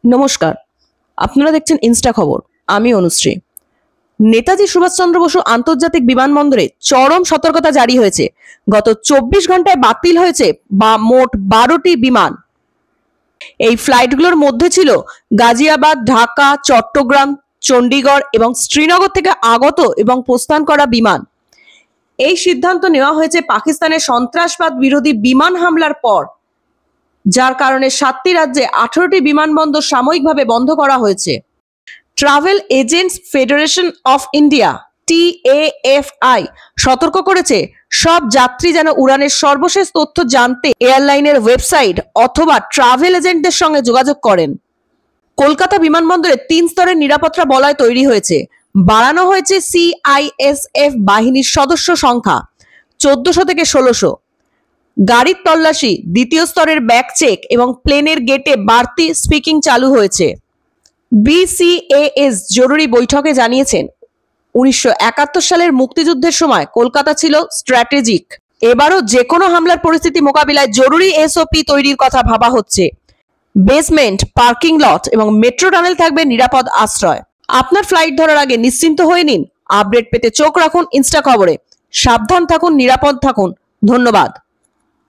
নমস্কার, আপনারা দেখছেন ইনস্টা খবর। আমি অনুশ্রী। নেতাজি সুভাষচন্দ্র বসু আন্তর্জাতিক বিমানবন্দরে চরম সতর্কতা জারি হয়েছে। গত 24 ঘন্টায় বাতিল হয়েছে মোট 12টি বিমান। এই ফ্লাইটগুলোর মধ্যে ছিল গাজিয়াবাদ, ঢাকা, চট্টগ্রাম, চণ্ডীগড় এবং শ্রীনগর থেকে আগত এবং প্রস্থান করা বিমান। এই সিদ্ধান্ত নেওয়া হয়েছে পাকিস্তানের সন্ত্রাসবাদ বিরোধী বিমান হামলার পর, যার কারণে 7টি রাজ্যে 18টি বিমানবন্দর সাময়িকভাবে বন্ধ করা হয়েছে। Travel agents federation of India TAFI সতর্ক করেছে, সব যাত্রী যেন উড়ানের সর্বশেষ তথ্য জানতে এয়ারলাইনের ওয়েবসাইট অথবা ট্রাভেল এজেন্টদের সঙ্গে যোগাযোগ করেন। কলকাতা বিমানবন্দরে 3 স্তরের নিরাপত্তা বলয় তৈরি হয়েছে। বাড়ানো হয়েছে CISF বাহিনীর সদস্য সংখ্যা 1400 থেকে 1600। গাড়ির তল্লাশি, দ্বিতীয় স্তরের ব্যাগ চেক এবং প্লেনের গেটে বাড়তি স্পিকিং চালু হয়েছে। BCAS জরুরি বৈঠকে জানিয়েছেন, 1971 সালের মুক্তিযুদ্ধের সময় কলকাতা ছিল স্ট্র্যাটেজিক। এবারও যে কোনো হামলার পরিস্থিতি মোকাবিলায় জরুরি SOP তৈরির কথা ভাবা হচ্ছে। বেসমেন্ট, পার্কিং লট এবং মেট্রো টানেল থাকবে নিরাপদ আশ্রয়। আপনার ফ্লাইট ধরার আগে নিশ্চিন্ত হয়ে নিন। আপডেট পেতে চোখ রাখুন ইনস্টা খবরে। সাবধান থাকুন, নিরাপদ থাকুন। ধন্যবাদ।